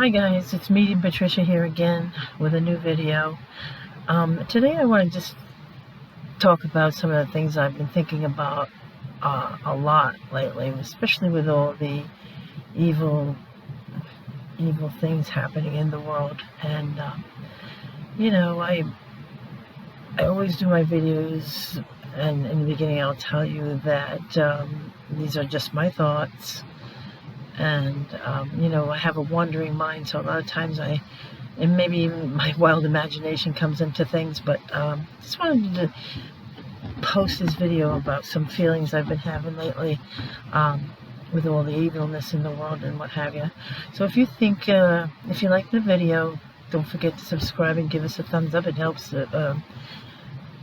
Hi guys, it's Medium Patricia here again with a new video. Today I want to just talk about some of the things I've been thinking about a lot lately, especially with all the evil things happening in the world. And I always do my videos, and in the beginning I'll tell you that these are just my thoughts. And, I have a wandering mind, so a lot of times and maybe even my wild imagination comes into things, but just wanted to post this video about some feelings I've been having lately with all the evilness in the world and what have you. So if you like the video, don't forget to subscribe and give us a thumbs up. It helps the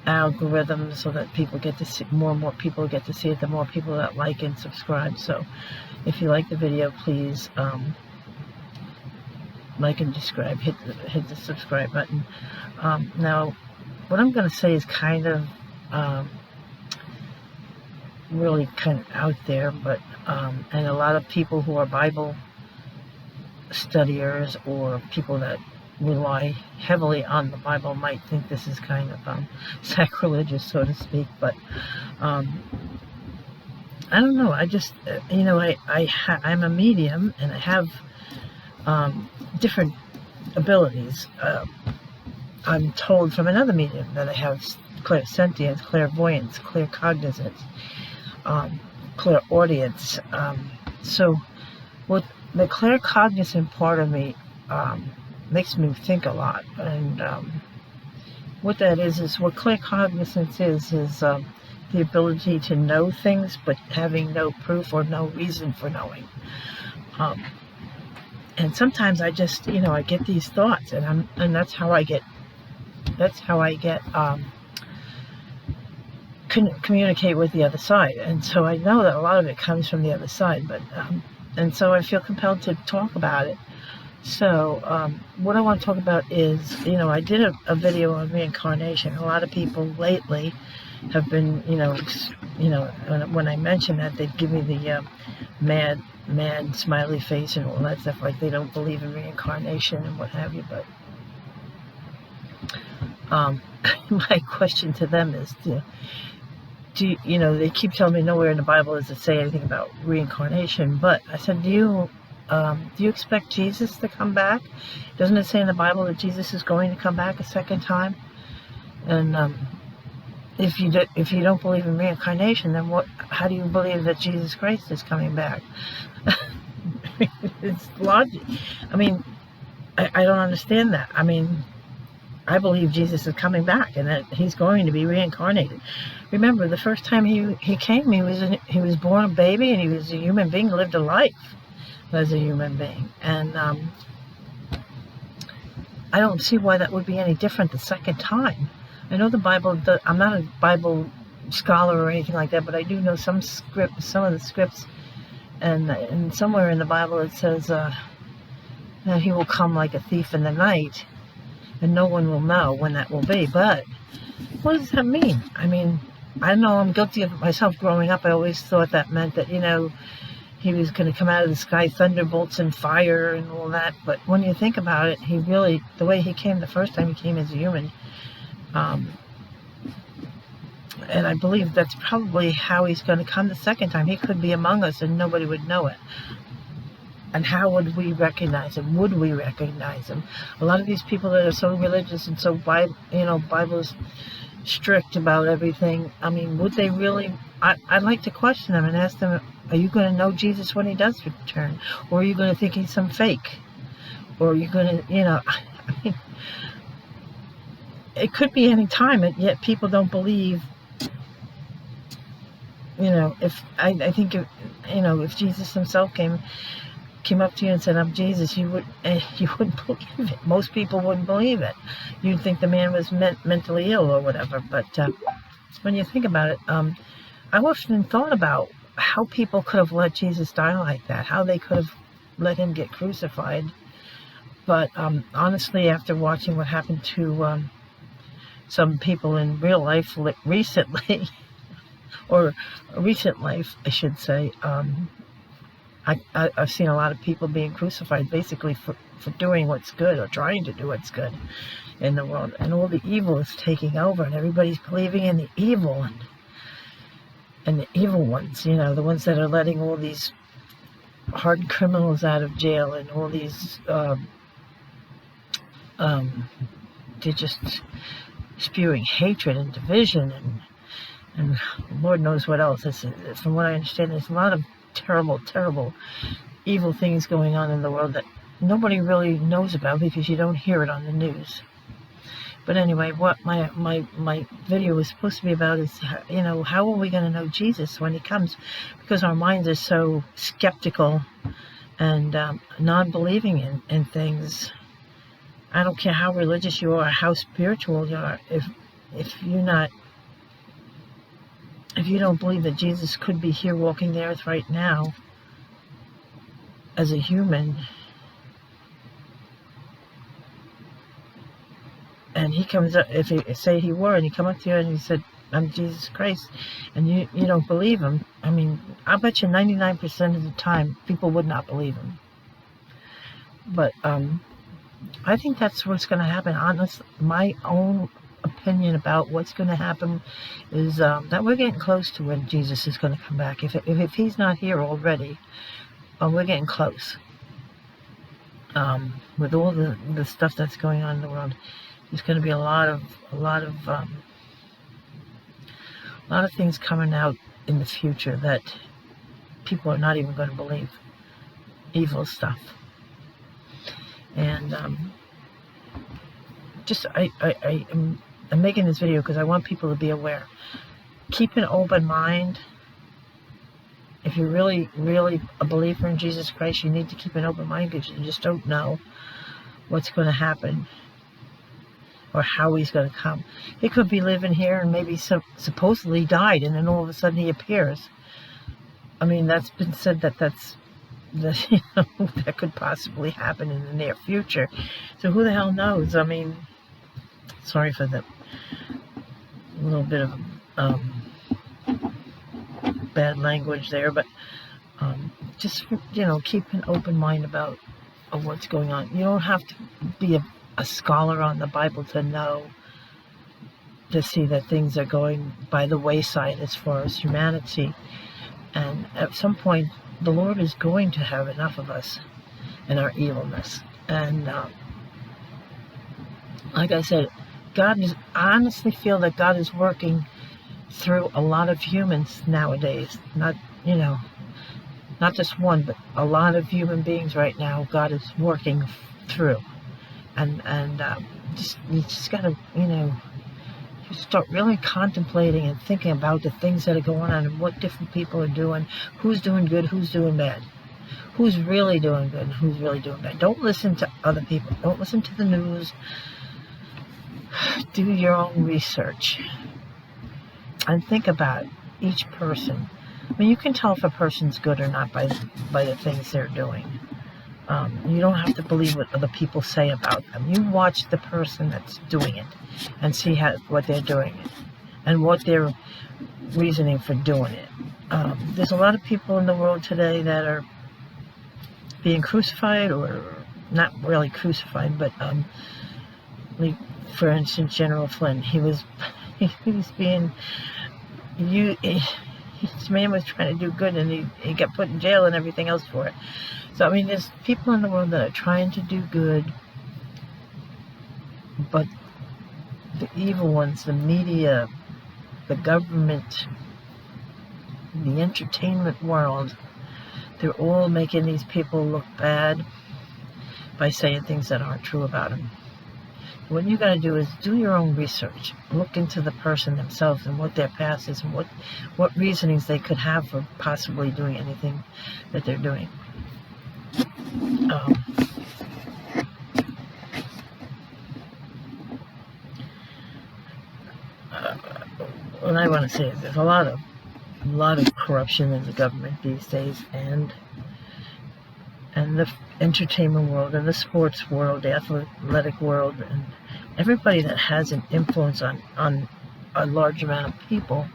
algorithm so that people get to see, more and more people get to see it, the more people that like and subscribe. So if you like the video, please like and subscribe, hit the subscribe button. Now what I'm going to say is kind of really kind of out there, but and a lot of people who are Bible studiers or people that rely heavily on the Bible might think this is kind of sacrilegious, so to speak, but I don't know. I just, I'm a medium, and I have different abilities. I'm told from another medium that I have clairsentience, clairvoyance, claircognizance, clairaudience. So what the claircognizant part of me makes me think a lot, and what that is what claircognizance is the ability to know things but having no proof or no reason for knowing. And sometimes I just, I get these thoughts, and that's how I get communicate with the other side. And so I know that a lot of it comes from the other side, but and so I feel compelled to talk about it. So what I want to talk about is, I did a video on reincarnation. A lot of people lately have been, when I mention that, they'd give me the mad smiley face and all that stuff, like they don't believe in reincarnation and what have you. But my question to them is, they keep telling me nowhere in the Bible does it say anything about reincarnation, but I said, do you expect Jesus to come back? Doesn't it say in the Bible that Jesus is going to come back a second time? And if you don't believe in reincarnation, then how do you believe that Jesus Christ is coming back? It's logic. I mean, I don't understand that. I mean, I believe Jesus is coming back and that he's going to be reincarnated. Remember, the first time he came, he was born a baby, and he was a human being, lived a life as a human being. And I don't see why that would be any different the second time. I know the Bible, I'm not a Bible scholar or anything like that, but I do know some of the scripts, and somewhere in the Bible it says that he will come like a thief in the night, and no one will know when that will be. But what does that mean? I mean, I know I'm guilty of it myself. Growing up, I always thought that meant that, he was going to come out of the sky, thunderbolts and fire and all that. But when you think about it, the way he came the first time, he came as a human. And I believe that's probably how he's going to come the second time. He could be among us and nobody would know it. And how would we recognize him? Would we recognize him? A lot of these people that are so religious and so Bible's strict about everything, I mean, would they really? I'd like to question them and ask them, are you going to know Jesus when he does return? Or are you going to think he's some fake? Or are you going to, I mean, it could be any time, and yet people don't believe. If I think if Jesus himself came up to you and said, I'm Jesus, you wouldn't believe it. Most people wouldn't believe it. You'd think the man was mentally ill or whatever. But when you think about it, I often thought about how people could have let Jesus die like that, how they could have let him get crucified. But honestly, after watching what happened to some people in real life recently, or recent life, I should say, I've seen a lot of people being crucified basically for doing what's good or trying to do what's good in the world. And all the evil is taking over, and everybody's believing in the evil and the evil ones, you know, the ones that are letting all these hardened criminals out of jail, and all these, they're just spewing hatred and division and Lord knows what else. From what I understand, there's a lot of terrible, terrible, evil things going on in the world that nobody really knows about because you don't hear it on the news. But anyway, what my video was supposed to be about is, you know, how are we going to know Jesus when he comes? Because our minds are so skeptical and non-believing in things. I don't care how religious you are, how spiritual you are, if you don't believe that Jesus could be here walking the earth right now as a human, and he comes up, if he say he were, and he come up to you and he said, I'm Jesus Christ, and you don't believe him, I mean, I bet you 99% of the time people would not believe him. But I think that's what's going to happen. Honestly, my own opinion about what's going to happen is that we're getting close to when Jesus is going to come back. If he's not here already, we're getting close. With all the stuff that's going on in the world, there's going to be a lot of things coming out in the future that people are not even going to believe. Evil stuff. And I'm making this video because I want people to be aware. Keep an open mind. If you're really, really a believer in Jesus Christ, you need to keep an open mind because you just don't know what's going to happen or how he's going to come. He could be living here and maybe supposedly died, and then all of a sudden he appears. I mean, that's been said that that could possibly happen in the near future. So who the hell knows? I mean, sorry for the little bit of bad language there, but just, you know, keep an open mind about what's going on. You don't have to be a scholar on the Bible to see that things are going by the wayside as far as humanity. And at some point, the Lord is going to have enough of us and our evilness. And like I said, I honestly feel that God is working through a lot of humans nowadays. Not just one, but a lot of human beings right now, God is working through. And you just got to, you start really contemplating and thinking about the things that are going on and what different people are doing, who's doing good, who's doing bad, who's really doing good, who's really doing bad. Don't listen to other people. Don't listen to the news. Do your own research and think about each person. I mean, you can tell if a person's good or not by the things they're doing. You don't have to believe what other people say about them. You watch the person that's doing it and see what they're doing and what their reasoning for doing it. There's a lot of people in the world today that are being crucified, or not really crucified, but like, for instance, General Flynn. He was being this man was trying to do good, and he got put in jail and everything else for it. So, I mean, there's people in the world that are trying to do good, but the evil ones, the media, the government, the entertainment world, they're all making these people look bad by saying things that aren't true about them. What you got to do is do your own research. Look into the person themselves and what their past is and what reasonings they could have for possibly doing anything that they're doing. What I want to say is there's a lot of corruption in the government these days, and the entertainment world and the sports world, the athletic world, and everybody that has an influence on a large amount of people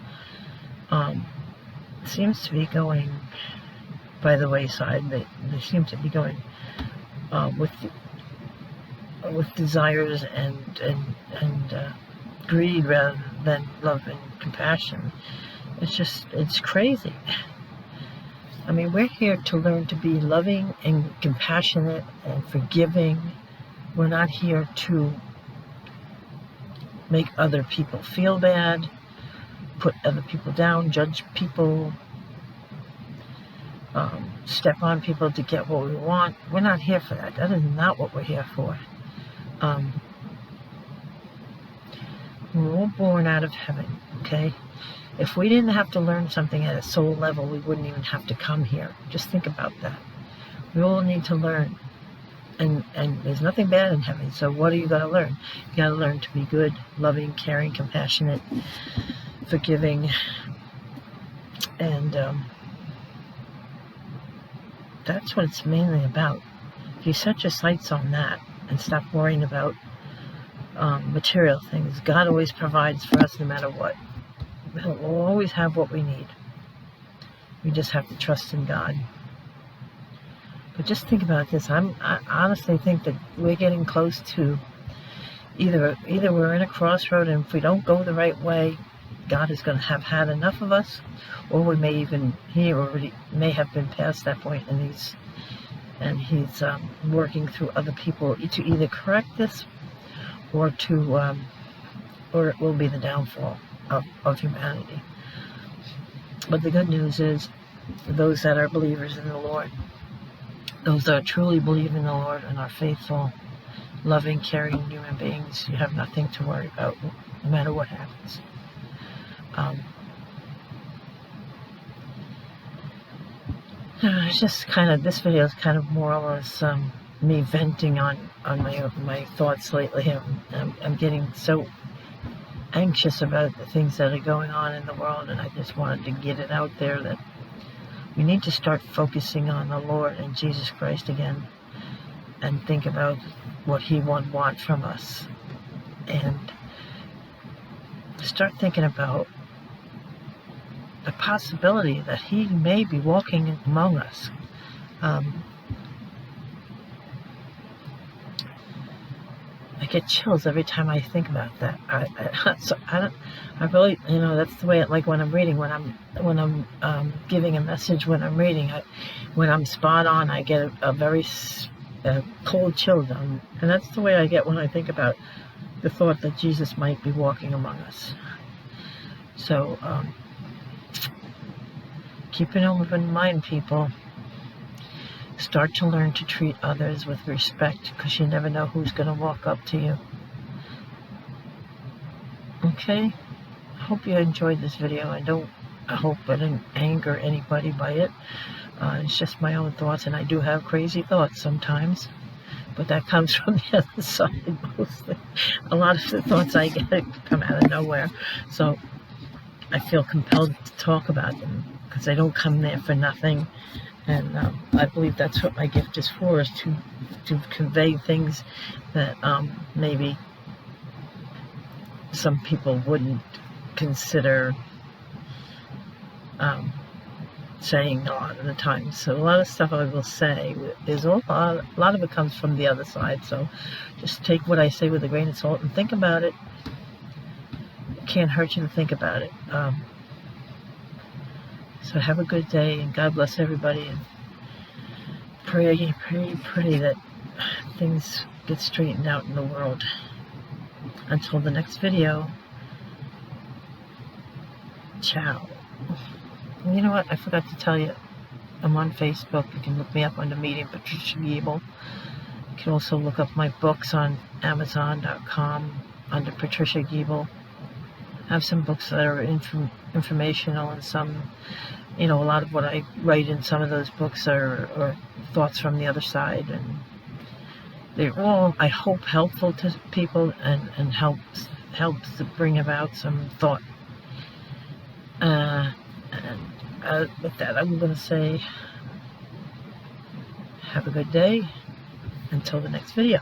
seems to be going by the wayside. They seem to be going with desires and greed rather than love and compassion. It's crazy. I mean, we're here to learn to be loving and compassionate and forgiving. We're not here to make other people feel bad, put other people down, judge people, step on people to get what we want. We're not here for that. That is not what we're here for. We're all born out of heaven, okay? If we didn't have to learn something at a soul level, we wouldn't even have to come here. Just think about that. We all need to learn. And there's nothing bad in heaven, so what are you going to learn? You got to learn to be good, loving, caring, compassionate, forgiving, and that's what it's mainly about. If you set your sights on that and stop worrying about material things, God always provides for us no matter what. We'll always have what we need. We just have to trust in God. But just think about this. I honestly think that we're getting close to either we're in a crossroad, and if we don't go the right way, God is going to have had enough of us, or we may even may have been past that point, and he's working through other people to either correct this, or it will be the downfall of humanity. But the good news is, for those that are believers in the Lord, those that truly believe in the Lord and are faithful, loving, caring human beings, you have nothing to worry about, no matter what happens. It's just this video is kind of more or less me venting on my thoughts lately. I'm getting so anxious about the things that are going on in the world, and I just wanted to get it out there that we need to start focusing on the Lord and Jesus Christ again, and think about what He would want from us, and start thinking about the possibility that He may be walking among us. I get chills every time I think about that. I really, that's the way like when I'm reading, when I'm giving a message, when I'm reading, when I'm spot on, I get a very cold chill down, and that's the way I get when I think about the thought that Jesus might be walking among us. So keep an open mind, people. Start to learn to treat others with respect, because you never know who's going to walk up to you. Okay? I hope you enjoyed this video. I hope I didn't anger anybody by it. It's just my own thoughts, and I do have crazy thoughts sometimes, but that comes from the other side mostly. A lot of the thoughts I get come out of nowhere, so I feel compelled to talk about them, because they don't come there for nothing. And I believe that's what my gift is for, is to convey things that maybe some people wouldn't consider saying a lot of the time. So a lot of stuff I will say is a lot of it comes from the other side. So just take what I say with a grain of salt and think about it. It can't hurt you to think about it. So have a good day, and God bless everybody, and pray that things get straightened out in the world. Until the next video, ciao. And you know what? I forgot to tell you, I'm on Facebook. You can look me up under Medium Patricia. You can also look up my books on Amazon.com under Patricia Giebel. I have some books that are informational, and some, a lot of what I write in some of those books are thoughts from the other side, and they're all, I hope, helpful to people, and helps to bring about some thought. And with that, I'm going to say, have a good day until the next video.